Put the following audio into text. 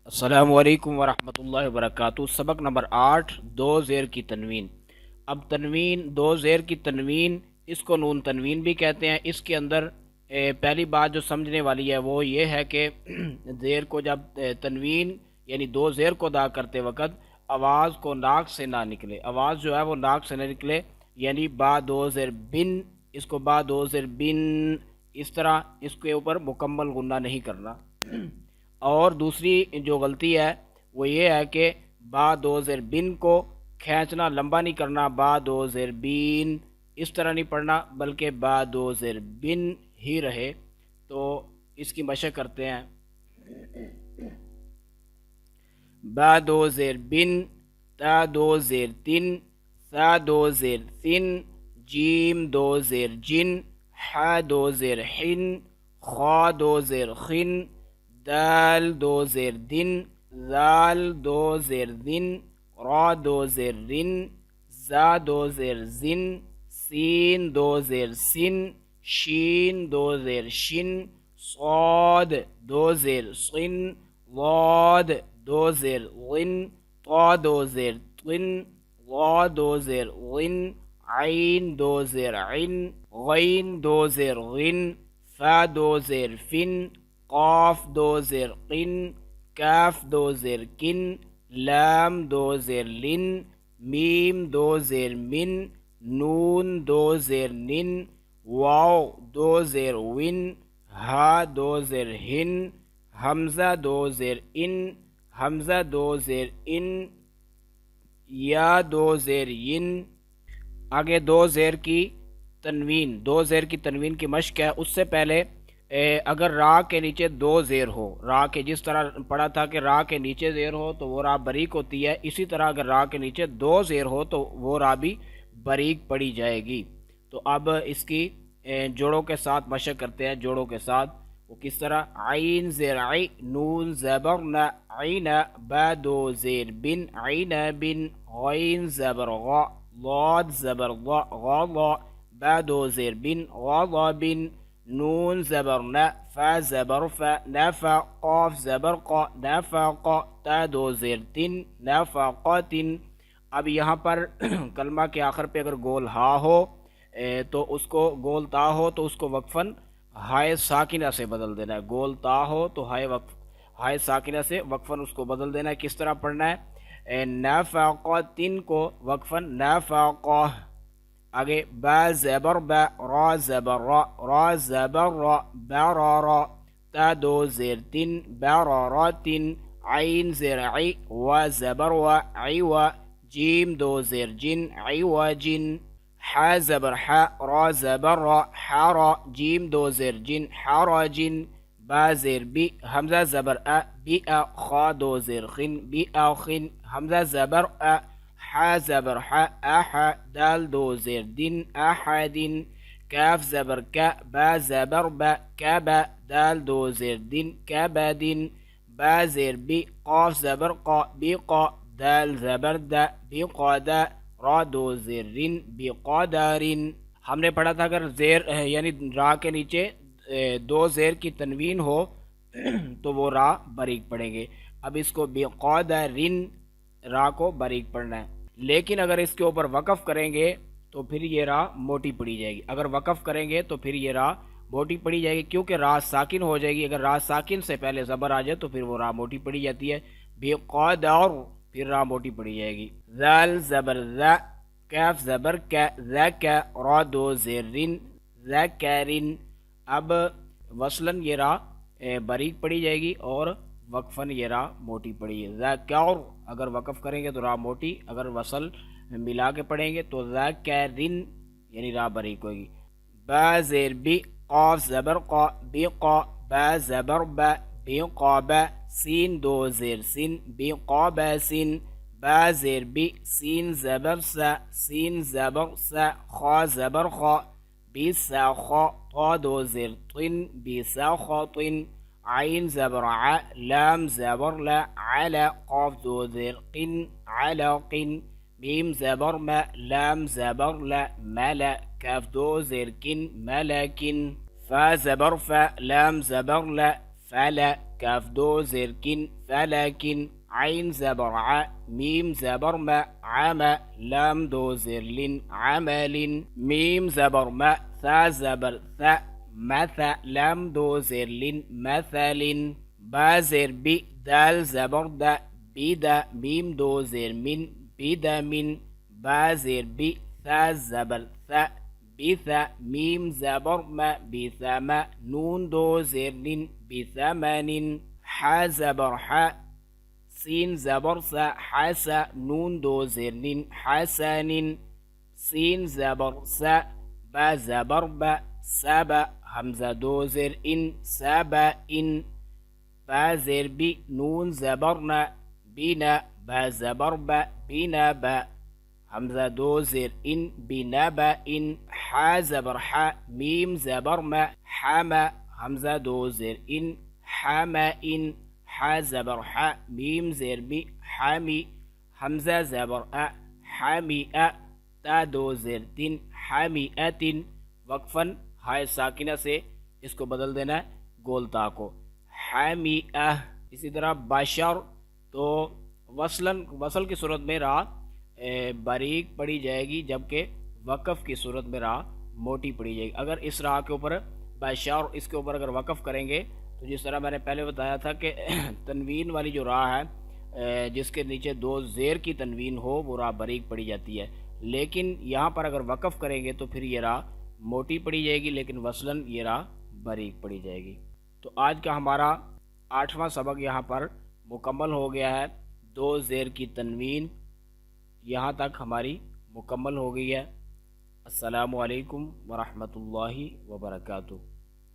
السلام علیکم ورحمۃ اللہ وبرکاتہ۔ سبق نمبر 8، دو زیر کی تنوین۔ اب تنوین، دو زیر کی تنوین، اس کو نون تنوین بھی کہتے ہیں۔ اس کے اندر پہلی بات جو سمجھنے والی ہے وہ یہ ہے کہ زیر کو جب تنوین یعنی دو زیر کو ادا کرتے وقت آواز کو ناک سے نہ نکلے، آواز جو ہے وہ ناک سے نہ نکلے، یعنی با دو زیر بن، اس کو با دو زیر بن، اس طرح اس کے اوپر مکمل غنہ نہیں کرنا۔ اور دوسری جو غلطی ہے وہ یہ ہے کہ با دو زیر بن کو کھینچنا، لمبا نہیں کرنا، با دو زیر بین اس طرح نہیں پڑھنا، بلکہ با دو زیر بن ہی رہے۔ تو اس کی مشق کرتے ہیں۔ با دو زیر بن، تا دو زیر تن، ثا دو زیر ثن، جیم دو زیر جن، حا دو زیر حن، خا دو زیر خن، دال دو زیر دن، ذال دو زیر دن، را دو زیر رن، زا دو زیر زن، سین دو زیر سن، شین دو زیر شن، صاد دو زیر صن، ضاد دو زیر ضن، طا دو زیر طن، ظا دو زیر ظن، عین دو زیر عن، غین دو زیر غن، فا دو زیر فن، قاف دو زیر قن، کاف دو زیر کن، لام دو زیر لن، میم دو زیر من، نون دو زیر نن، واو دو زیر ون، ہا دو زیر ہن، حمزہ دو زیر ان، حمزہ دو زیر ان، یا دو زیر ین۔ آگے دو زیر کی تنوین، دو زیر کی تنوین کی مشق ہے۔ اس سے پہلے اگر را کے نیچے دو زیر ہو، را کے جس طرح پڑھا تھا کہ را کے نیچے زیر ہو تو وہ را باریک ہوتی ہے، اسی طرح اگر را کے نیچے دو زیر ہو تو وہ را بھی باریک پڑھی جائے گی۔ تو اب اس کی جوڑوں کے ساتھ مشق کرتے ہیں، جوڑوں کے ساتھ وہ کس طرح؟ عین زیر عی، نون زبر ن، عین، با دو زیر بن، عین بن، غین زبر غا، ضاد زبر ضا، غا ضا، با دو زیر بن، غا ضا بن، نون زبر ن، فا زبر فا، نفا، قاف زبر قا، نفقا، تا دو زیر تن، نفقاتن۔ اب یہاں پر کلمہ کے آخر پہ اگر گول ہا ہو تو اس کو، گول تا ہو تو اس کو وقفاً ہائے ساکنہ سے بدل دینا ہے۔ گول تا ہو تو ہائے ساکنہ سے وقفاً اس کو بدل دینا ہے۔ کس طرح پڑھنا ہے؟ نفقاتن کو وقفاً نفقہ۔ آگے با زبر با، را زبر را، را زبر را، برارا، تا دو زیر تن، براراتن، عین زیر عی، و زبر و، عیوا، جیم دو زیر جن، عیوجن، حا زبر حا، را زبر را، حارا، جیم دو زیر جن، حارجن، با زیر بی، حمزہ زبر ا، بی ا، خا دو زیر خن، بی ا خن، حمزہ زبر ا، حا زبر حا، احا، دال دو زیر دن، احدن، کاف زبر کا، با زبر با، کبا، دال دو زیر دن، کبدن، با زیر بی، قاف زبر قا، بقا، دال زبر دا، بقادا، را دو زیر رن، بقادارن۔ ہم نے پڑھا تھا اگر زیر یعنی را کے نیچے دو زیر کی تنوین ہو تو وہ را باریک پڑھیں گے۔ اب اس کو بقادرن، را کو باریک پڑھنا ہے، لیکن اگر اس کے اوپر وقف کریں گے تو پھر یہ را موٹی پڑھی جائے گی۔ اگر وقف کریں گے تو پھر یہ را موٹی پڑھی جائے گی، کیونکہ را ساکن ہو جائے گی۔ اگر را ساکن سے پہلے زبر آ جائے تو پھر وہ را موٹی پڑھی جاتی ہے۔ بقادر، پھر را موٹی پڑھی جائے گی۔ ذال زبر ذا، کاف زبر کا، ذکا، را دو زیر رن، ذکرن۔ اب وصلاً یہ را باریک پڑھی جائے گی اور وقفاً یہ را موٹی پڑھی ہے۔ ذکر، اگر وقف کریں گے تو را موٹی، اگر وصل ملا کے پڑھیں گے تو ذکرن یعنی را باریک ہوگی۔ با زیر بی، قاف زبر قا، بقا، با زبر با، بقابا، سین دو زیر سن، بقاباسن، با زیر بی، سین زبر سا، سین زبر سا، خا زبر خا، بسخا، طا دو زیر طن، بسخطن، عین زبر ع، لام زبر لا، علا، قاف دو زیر قن، علقن، میم زبر ما، لام زبر لا، ملا، کاف دو زیر کن، ملکن، فا زبر فا، لام زبر لا، فلا کاف دو زیر کن فلکن عین زبر ع میم زبر ما عم لام دو زیر لن عمل میم زبر ما ثا زبر ثا مث لام دو زیر لن مثل با زیر بی دال زبر دا بدا میم دو زیر من بدا من با زیر بی ثا زبر ثا بثا میم زبر ما بثم نون دو زیر لن بثمن ح زبر ح سين زبر سا حسا نون دو زیر لن حسن سين زبر سا با زبر با سبا حمزة دو زیر ان سبا ان با زیر بی نون زبرنا بنا با زبر با بنا با حمزة دو زیر ان بنا با ان ح زبر ح میم زبر ما حما حمزة دو زیر ان حما ان ح زبر ح میم زیر بی حمی حمزة زبر ا حمی ا تا دو زیر تن حمی اتن وقفاً ہائے ساکنہ سے اس کو بدل دینا ہے گول تا کو حمی اسی طرح بشر تو وصل کی صورت میں را باریک پڑی جائے گی جبکہ وقف کی صورت میں را موٹی پڑی جائے گی. اگر اس را کے اوپر بشر اس کے اوپر اگر وقف کریں گے تو جس طرح میں نے پہلے بتایا تھا کہ تنوین والی جو را ہے جس کے نیچے دو زیر کی تنوین ہو وہ را باریک پڑی جاتی ہے، لیکن یہاں پر اگر وقف کریں گے تو پھر یہ را موٹی پڑی جائے گی لیکن وصلاً یہ را باریک پڑی جائے گی. تو آج کا ہمارا 8واں سبق یہاں پر مکمل ہو گیا ہے. دو زیر کی تنوین یہاں تک ہماری مکمل ہو گئی ہے. السلام علیکم ورحمۃ اللہ وبرکاتہ.